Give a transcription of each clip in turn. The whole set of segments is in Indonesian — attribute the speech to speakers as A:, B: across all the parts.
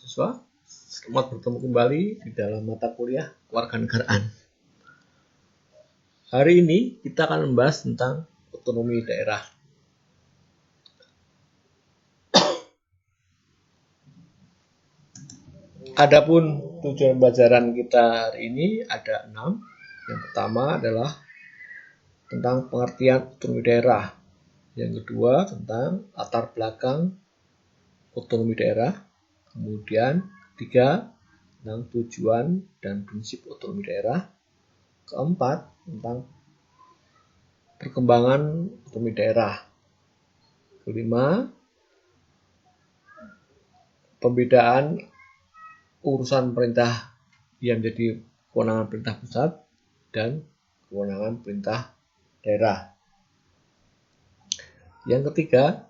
A: mahasiswa, selamat bertemu kembali di dalam mata kuliah kewarganegaraan. Hari ini kita akan membahas tentang otonomi daerah. Adapun tujuan pelajaran kita hari ini ada 6. Yang pertama adalah tentang pengertian otonomi daerah. Yang kedua tentang latar belakang otonomi daerah. Kemudian 3 tentang tujuan dan prinsip otonomi daerah. Keempat tentang perkembangan otonomi daerah. Kelima, pembedaan urusan perintah yang menjadi kewenangan perintah pusat dan kewenangan perintah daerah. Yang ketiga,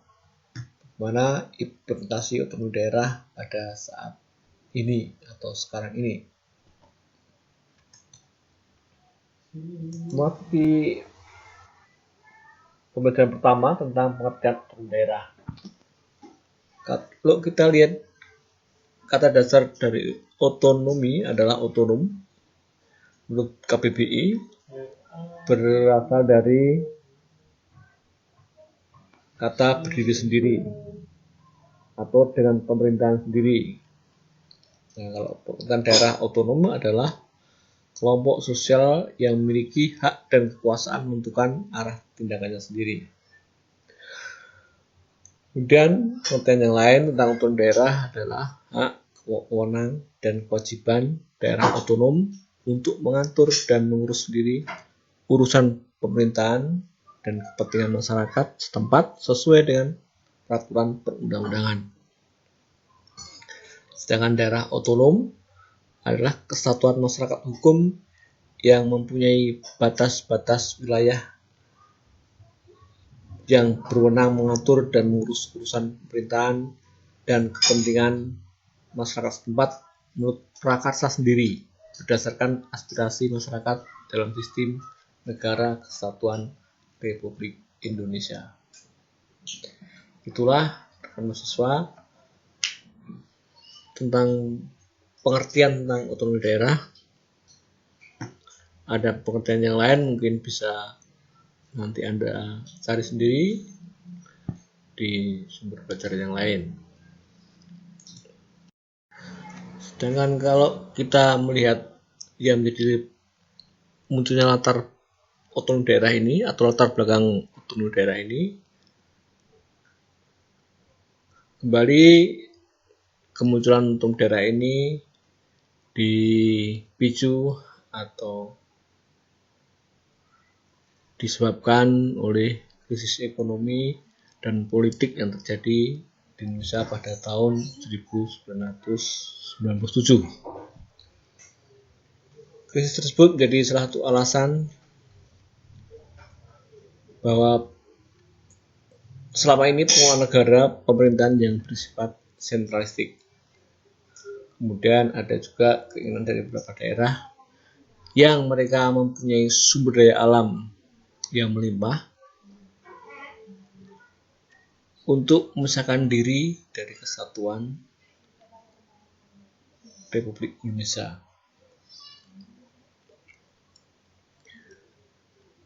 A: bagaimana implementasi otonomi daerah pada saat ini atau sekarang ini. Memasuki pembelajaran pertama tentang pengertian otonomi daerah. Kalau kita lihat kata dasar dari otonomi adalah otonom. Menurut KBBI berasal dari kata berdiri sendiri atau dengan pemerintahan sendiri. Nah, kalau pemerintahan daerah otonom adalah kelompok sosial yang memiliki hak dan kekuasaan menentukan arah tindakannya sendiri. Kemudian pengertian yang lain tentang otonomi daerah adalah hak, wewenang, dan kewajiban daerah otonom untuk mengatur dan mengurus sendiri urusan pemerintahan dan kepentingan masyarakat setempat sesuai dengan peraturan perundang-undangan. Sedangkan daerah otonom adalah kesatuan masyarakat hukum yang mempunyai batas-batas wilayah yang berwenang mengatur dan mengurus urusan pemerintahan dan kepentingan masyarakat setempat menurut prakarsa sendiri berdasarkan aspirasi masyarakat dalam sistem negara kesatuan Republik Indonesia. Itulah rekan mahasiswa tentang pengertian tentang otonomi daerah. Ada pengertian yang lain mungkin bisa nanti Anda cari sendiri di sumber pelajaran yang lain. Sedangkan kalau kita melihat yang menjadi munculnya latar otonomi daerah ini atau latar belakang otonomi daerah ini, kembali kemunculan otonomi daerah ini dipicu atau disebabkan oleh krisis ekonomi dan politik yang terjadi di Indonesia pada tahun 1997. Krisis tersebut menjadi salah satu alasan bahwa selama ini pengelolaan negara pemerintahan yang bersifat sentralistik. Kemudian ada juga keinginan dari beberapa daerah yang mereka mempunyai sumber daya alam yang melimpah untuk memisahkan diri dari kesatuan Republik Indonesia.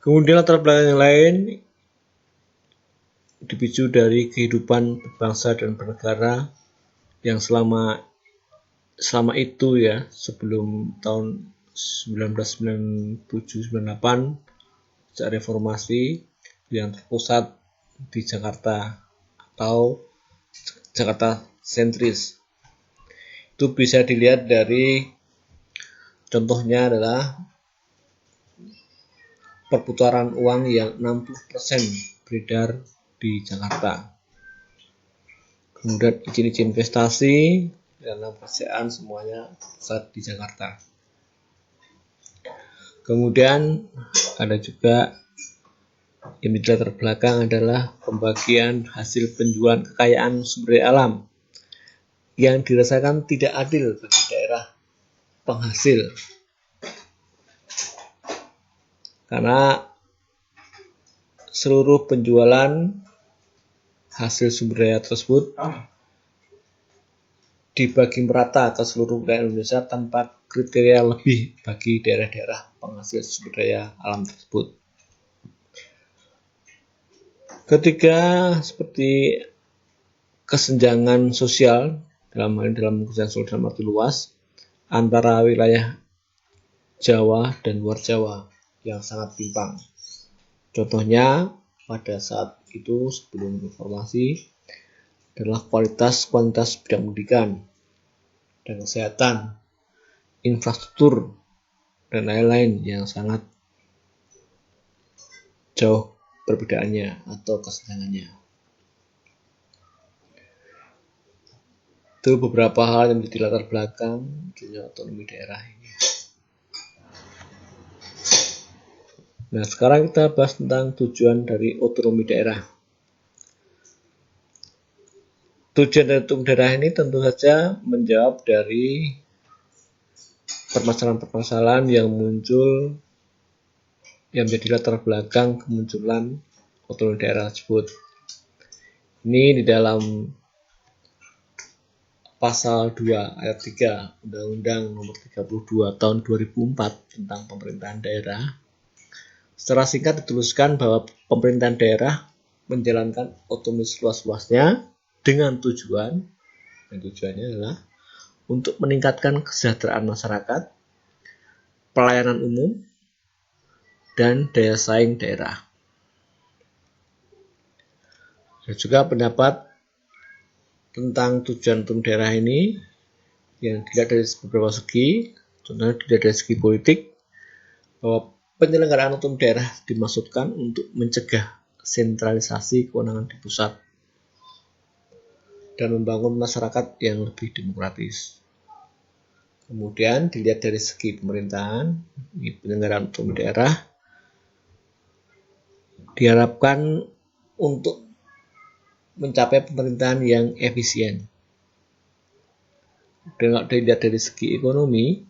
A: Kemudian latar belakang yang lain dipicu dari kehidupan berbangsa dan bernegara yang selama itu ya, sebelum tahun 1997-98 sejak reformasi yang terpusat di Jakarta atau Jakarta sentris. Itu bisa dilihat dari contohnya adalah perputaran uang yang 60% beredar di Jakarta. Kemudian izin-izin investasi dan pekerjaan semuanya pusat di Jakarta. Kemudian ada juga yang menjadi latar belakang adalah pembagian hasil penjualan kekayaan sumber daya alam yang dirasakan tidak adil bagi daerah penghasil. Karena seluruh penjualan hasil sumber daya tersebut dibagi merata ke seluruh wilayah Indonesia tanpa kriteria lebih bagi daerah-daerah penghasil sumber daya alam tersebut. Ketiga, seperti kesenjangan sosial dalam kesenjangan sosial dalam arti luas antara wilayah Jawa dan luar Jawa yang sangat timpang. Contohnya pada saat itu sebelum reformasi adalah kualitas bidang pendidikan dan kesehatan, infrastruktur, dan lain-lain yang sangat jauh perbedaannya atau kesenjangannya. Itu beberapa hal yang menjadi latar belakang munculnya otonomi daerah ini. Nah, sekarang kita bahas tentang tujuan dari otonomi daerah. Tujuan dari otonomi daerah ini tentu saja menjawab dari permasalahan-permasalahan yang muncul yang menjadi latar belakang kemunculan otonomi daerah tersebut. Ini di dalam Pasal 2 ayat 3 Undang-Undang Nomor 32 Tahun 2004 tentang pemerintahan daerah. Secara singkat dituliskan bahwa pemerintahan daerah menjalankan otonomi seluas-luasnya dengan tujuan, dan tujuannya adalah untuk meningkatkan kesejahteraan masyarakat, pelayanan umum, dan daya saing daerah. Dan juga pendapat tentang tujuan otonomi daerah ini yang dilihat dari beberapa segi, contohnya dilihat dari segi politik, bahwa penyelenggaraan otonomi daerah dimaksudkan untuk mencegah sentralisasi kewenangan di pusat dan membangun masyarakat yang lebih demokratis. Kemudian dilihat dari segi pemerintahan, penyelenggaraan otonomi daerah diharapkan untuk mencapai pemerintahan yang efisien. Dengan dilihat dari segi ekonomi,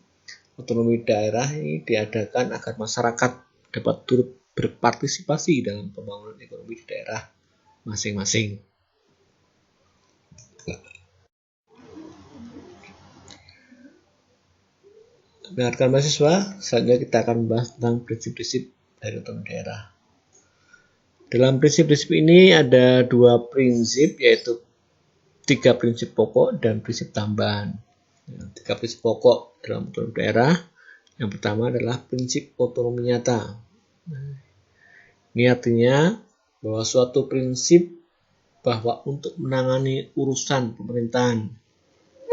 A: otonomi daerah ini diadakan agar masyarakat dapat turut berpartisipasi dalam pembangunan ekonomi di daerah masing-masing. Dengarkan mahasiswa, selanjutnya kita akan membahas tentang prinsip-prinsip dari otonomi daerah. Dalam prinsip-prinsip ini ada dua prinsip, yaitu 3 prinsip pokok dan prinsip tambahan. 3 prinsip pokok dalam otonomi daerah. Yang pertama adalah prinsip otonomi nyata. Ini artinya bahwa suatu prinsip bahwa untuk menangani urusan pemerintahan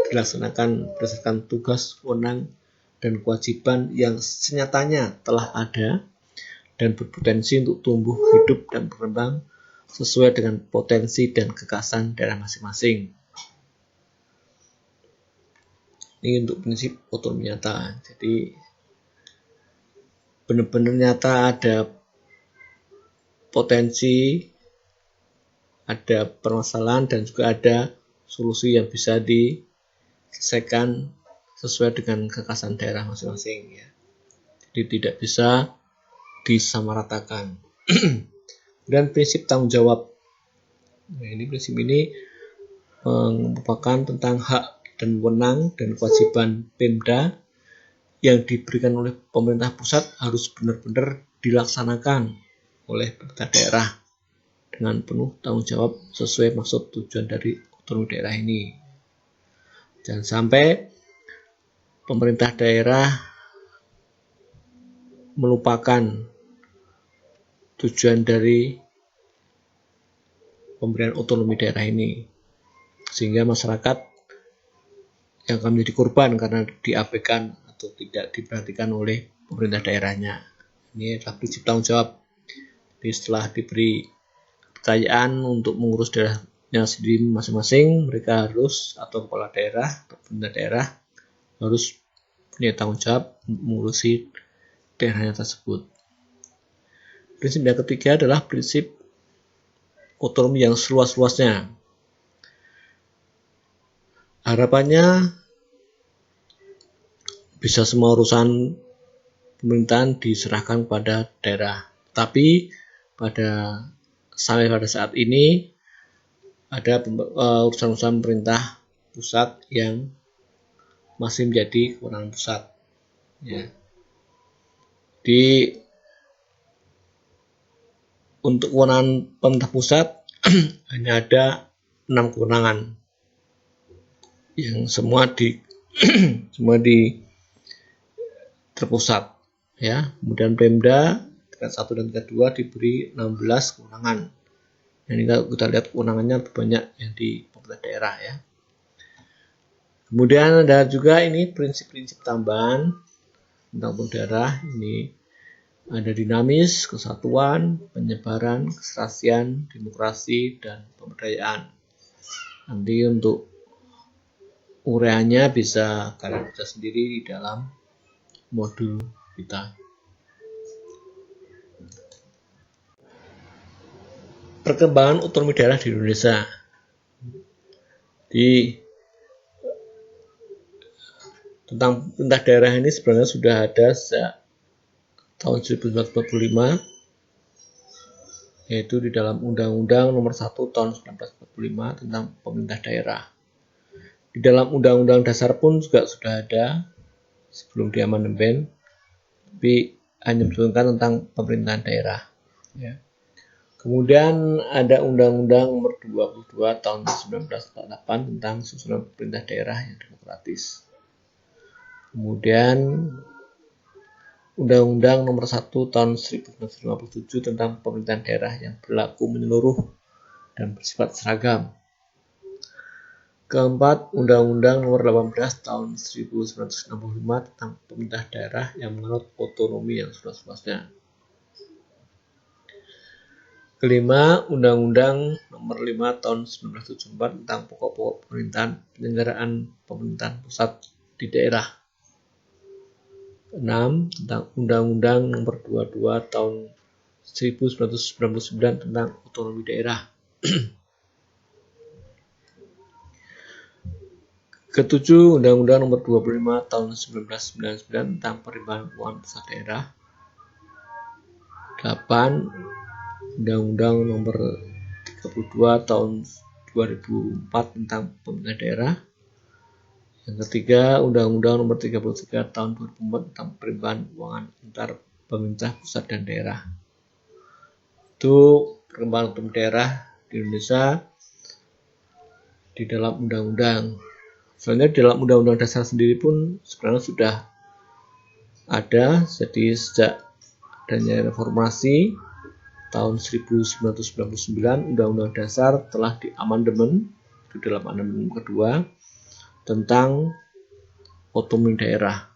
A: dilaksanakan berdasarkan tugas, wewenang, dan kewajiban yang senyatanya telah ada dan berpotensi untuk tumbuh, hidup, dan berkembang sesuai dengan potensi dan kekhasan daerah masing-masing. Ini untuk prinsip otonomi nyata. Jadi benar-benar nyata ada potensi, ada permasalahan, dan juga ada solusi yang bisa diselesaikan sesuai dengan kekhasan daerah masing-masing. Ya. Jadi tidak bisa disamaratakan. Dan prinsip tanggung jawab. Nah, ini prinsip ini merupakan tentang hak dan wewenang dan kewajiban Pemda yang diberikan oleh pemerintah pusat harus benar-benar dilaksanakan oleh pemerintah daerah dengan penuh tanggung jawab sesuai maksud tujuan dari otonomi daerah ini. Jangan sampai pemerintah daerah melupakan tujuan dari pemberian otonomi daerah ini, sehingga masyarakat yang akan menjadi korban karena diabaikan atau tidak diperhatikan oleh pemerintah daerahnya. Ini adalah prinsip tanggung jawab. Jadi setelah diberi kepercayaan untuk mengurus daerahnya sendiri masing-masing, mereka harus, atau kepala daerah atau pemerintah daerah harus punya tanggung jawab untuk mengurusi daerahnya tersebut. Prinsip yang ketiga adalah prinsip otonomi yang seluas-luasnya. Harapannya bisa semua urusan pemerintahan diserahkan pada daerah. Tapi sampai pada saat ini ada urusan-urusan pemerintah pusat yang masih menjadi kewenangan pusat. Ya. Untuk kewenangan pemerintah pusat hanya ada 6 kewenangan yang semua terpusat. Ya. Kemudian Pemda tingkat 1 dan tingkat 2 diberi 16 kewenangan. Ini kalau kita lihat kewenangannya lebih banyak yang di pemerintah daerah ya. Kemudian ada juga ini prinsip-prinsip tambahan tentang daerah. Ini ada dinamis, kesatuan, penyebaran, keserasian, demokrasi, dan pemberdayaan. Nanti untuk uraiannya bisa kalian baca sendiri di dalam modul kita. Perkembangan otonomi daerah di Indonesia. Tentang pemerintah daerah ini sebenarnya sudah ada sejak tahun 1945, yaitu di dalam Undang-Undang Nomor 1 Tahun 1945 tentang pemerintah daerah. Di dalam Undang-Undang Dasar pun juga sudah ada sebelum diamandemen, tapi hanya menyebutkan tentang pemerintahan daerah. Ya. Kemudian ada Undang-Undang Nomor 22 Tahun 1948 tentang susunan pemerintah daerah yang demokratis. Kemudian Undang-Undang Nomor 1 Tahun 1957 tentang pemerintahan daerah yang berlaku menyeluruh dan bersifat seragam. Keempat, Undang-Undang Nomor 18 Tahun 1965 tentang pemerintah daerah yang menganut otonomi yang seluas-luasnya. Kelima, Undang-Undang Nomor 5 Tahun 1974 tentang pokok-pokok pemerintahan penyelenggaraan pemerintahan pusat di daerah. 6. Tentang Undang-Undang Nomor 22 Tahun 1999 tentang otonomi daerah. Ketujuh, Undang-Undang Nomor 25 Tahun 1999 tentang perimbangan keuangan pusat daerah. 8. Undang-Undang Nomor 32 Tahun 2004 tentang pemerintah daerah. Yang ketiga, Undang-Undang Nomor 33 Tahun 2004 tentang perimbangan keuangan antar pemerintah pusat dan daerah. Itu perkembangan otonomi daerah di Indonesia di dalam undang-undang. Soalnya di dalam Undang-Undang Dasar sendiri pun sebenarnya sudah ada. Jadi sejak adanya reformasi tahun 1999, Undang-Undang Dasar telah diamandemen di dalam amandemen kedua tentang otonomi daerah.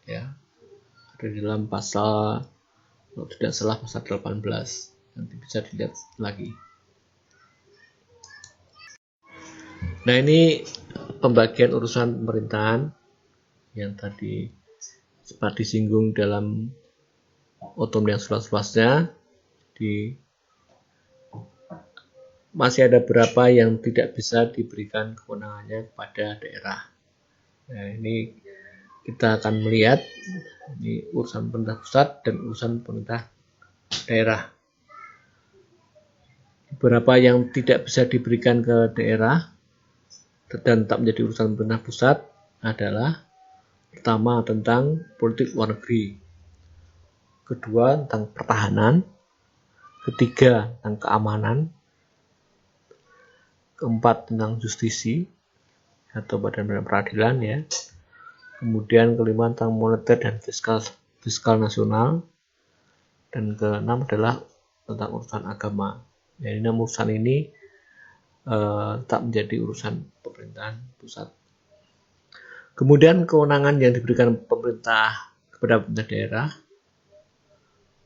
A: Ya, ada di dalam pasal, kalau tidak salah pasal 18. Nanti bisa dilihat lagi. Nah, ini pembagian urusan pemerintahan yang tadi sempat disinggung dalam otonomi yang seluas-luasnya. Masih ada beberapa yang tidak bisa diberikan kewenangannya kepada daerah. Nah, ini kita akan melihat ini urusan pemerintah pusat dan urusan pemerintah daerah. Beberapa yang tidak bisa diberikan ke daerah dan tak menjadi urusan pemerintah pusat adalah pertama tentang politik luar negeri, kedua tentang pertahanan, ketiga tentang keamanan, keempat tentang justisi atau badan peradilan ya, kemudian kelima tentang moneter dan fiskal nasional, dan keenam adalah tentang urusan agama. Jadi 6 urusan ini tak menjadi urusan pemerintahan pusat. Kemudian kewenangan yang diberikan pemerintah kepada pemerintah daerah,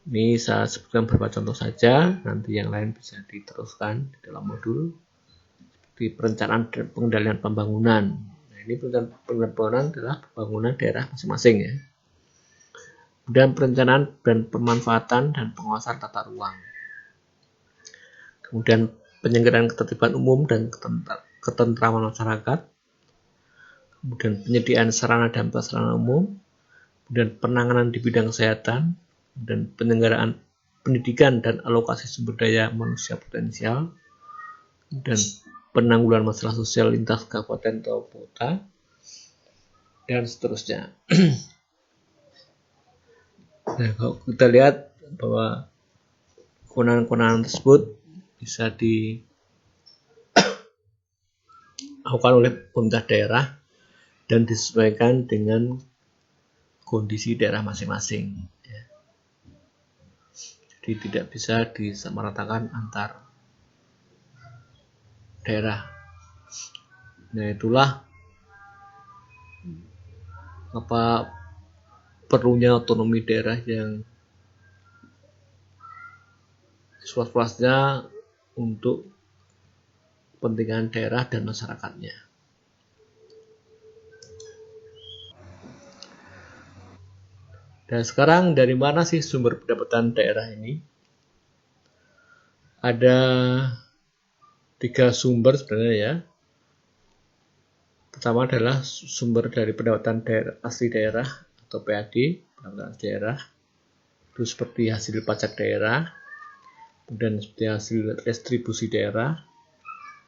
A: ini saya sebutkan beberapa contoh saja, nanti yang lain bisa diteruskan di dalam modul, seperti perencanaan dan pengendalian pembangunan. Nah, ini perencanaan pembangunan adalah pembangunan daerah masing-masing ya. Kemudian perencanaan dan pemanfaatan dan penguasaan tata ruang. Kemudian penyelenggaraan ketertiban umum dan ketentraman masyarakat, kemudian penyediaan sarana dan prasarana umum, kemudian penanganan di bidang kesehatan, dan penyelenggaraan pendidikan dan alokasi sumber daya manusia potensial, dan penanggulangan masalah sosial lintas kabupaten atau kota, dan seterusnya. Nah, kalau kita lihat bahwa kewenangan-kewenangan tersebut bisa dilakukan oleh pemerintah daerah dan disesuaikan dengan kondisi daerah masing-masing. Jadi tidak bisa disamaratakan antar daerah. Nah, itulah apa perlunya otonomi daerah yang seluas-luasnya untuk kepentingan daerah dan masyarakatnya. Dan sekarang dari mana sih sumber pendapatan daerah ini? Ada 3 sumber sebenarnya ya. Pertama adalah sumber dari pendapatan daerah, asli daerah atau PAD, pendapatan daerah. Itu seperti hasil pajak daerah, kemudian seperti hasil restribusi daerah,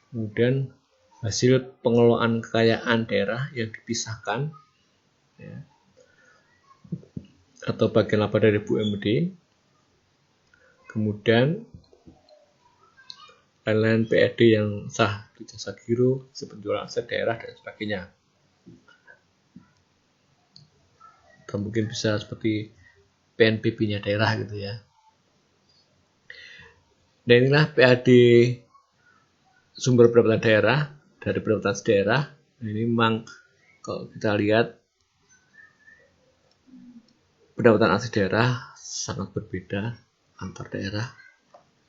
A: kemudian hasil pengelolaan kekayaan daerah yang dipisahkan, ya, atau bagian laba dari BUMD, kemudian lain-lain PAD yang sah, jasa giro, penjualan aset daerah dan sebagainya. Atau mungkin bisa seperti PNBP-nya daerah gitu ya. Dan inilah PAD sumber pendapatan daerah dari pendapatan daerah. Ini memang kalau kita lihat pendapatan asli daerah sangat berbeda antar daerah.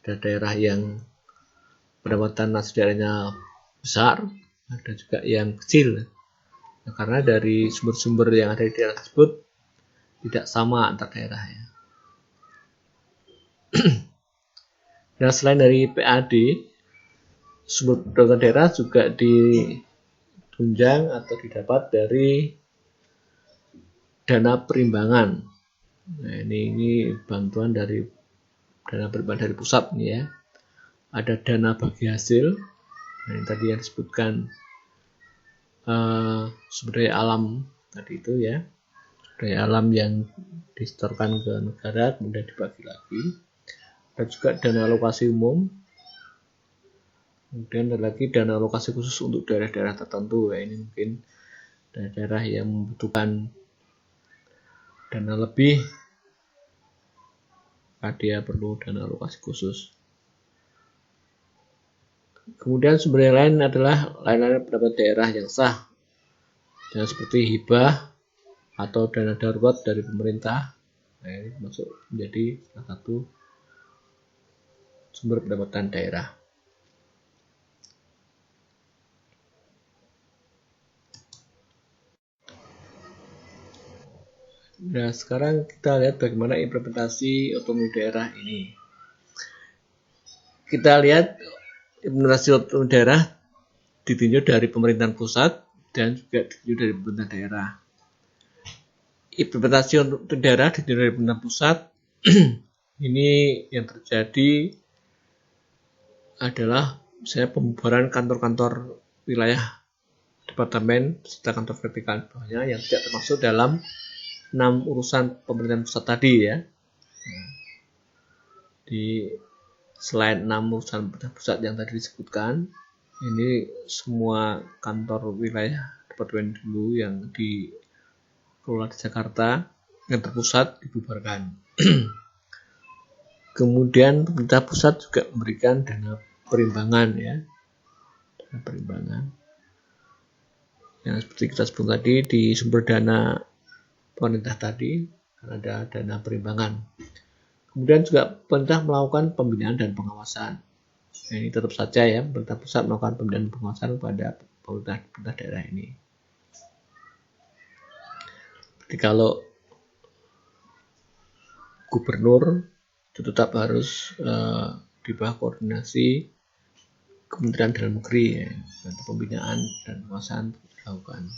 A: Ada daerah yang pendapatan asli daerahnya besar, ada juga yang kecil. Nah, karena dari sumber-sumber yang ada di daerah tersebut tidak sama antar daerah ya. Nah, selain dari PAD, sumber pendapatan daerah juga ditunjang atau didapat dari dana perimbangan. Nah, ini bantuan dari dana perimbangan dari pusat nih ya. Ada dana bagi hasil. Nah, ini tadi yang disebutkan sumber daya alam tadi itu ya. Sumber daya alam yang disetorkan ke negara kemudian dibagi lagi. Ada juga dana alokasi umum. Kemudian ada lagi dana alokasi khusus untuk daerah-daerah tertentu. Ya, ini mungkin daerah-daerah yang membutuhkan dana lebih, maka dia perlu dana alokasi khusus. Kemudian sumber yang lain adalah lain-lain pendapatan daerah yang sah, yang seperti hibah atau dana darurat dari pemerintah. Nah, ini masuk menjadi salah satu sumber pendapatan daerah. Nah, sekarang kita lihat bagaimana implementasi otonomi daerah ini. Kita lihat implementasi otonomi daerah ditinjau dari pemerintahan pusat dan juga ditinjau dari pemerintah daerah. Implementasi otonomi daerah ditinjau dari pemerintah pusat ini yang terjadi adalah misalnya pembubaran kantor-kantor wilayah departemen serta kantor vertikal bawahnya yang tidak termasuk dalam 6 urusan pemerintahan pusat tadi ya. Di selain 6 urusan pemerintah pusat yang tadi disebutkan, ini semua kantor wilayah departemen dulu yang dikelola di Jakarta yang terpusat dibubarkan. Kemudian pemerintah pusat juga memberikan dana perimbangan ya, dana perimbangan yang seperti kita sebut tadi di sumber dana pemerintah tadi ada dana perimbangan. Kemudian juga pemerintah melakukan pembinaan dan pengawasan. Nah, ini tetap saja ya, pemerintah pusat melakukan pembinaan dan pengawasan kepada pemerintah daerah ini. Jadi kalau gubernur itu tetap harus di bawah koordinasi Kementerian Dalam Negeri ya, untuk pembinaan dan pengawasan dilakukan.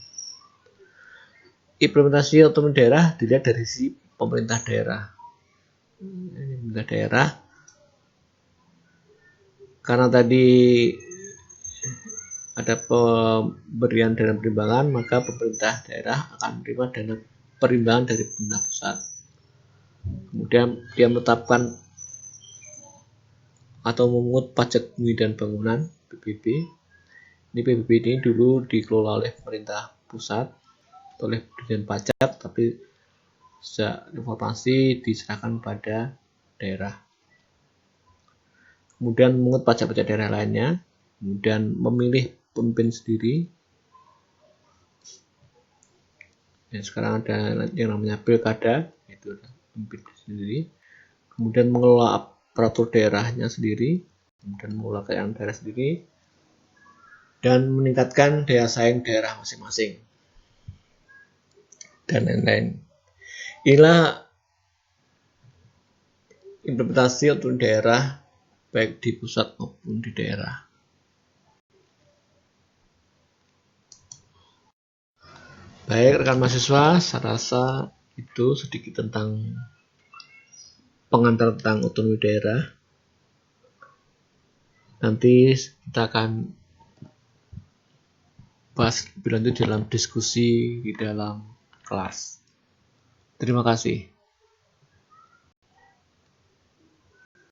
A: Implementasi otonomi daerah dilihat dari sisi pemerintah daerah. Ini pemerintah daerah karena tadi ada pemberian dana perimbangan, maka pemerintah daerah akan menerima dana perimbangan dari pemerintah pusat. Kemudian dia menetapkan atau memungut pajak bumi dan bangunan (PBB). Ini PBB ini dulu dikelola oleh pemerintah pusat, oleh Dirjen Pajak, tapi sejak reformasi diserahkan pada daerah. Kemudian memungut pajak-pajak daerah lainnya, kemudian memilih pemimpin sendiri. Ya, sekarang ada yang namanya pilkada, itu pemimpin sendiri. Kemudian mengelola aparatur daerahnya sendiri, kemudian mengelola kekayaan daerah sendiri, dan meningkatkan daya saing daerah masing-masing, dan lain-lain. Inilah implementasi otonomi daerah baik di pusat maupun di daerah. Baik rekan mahasiswa, saya rasa itu sedikit tentang pengantar tentang otonomi daerah. Nanti kita akan bahas lebih lanjut dalam diskusi di dalam kelas. Terima kasih.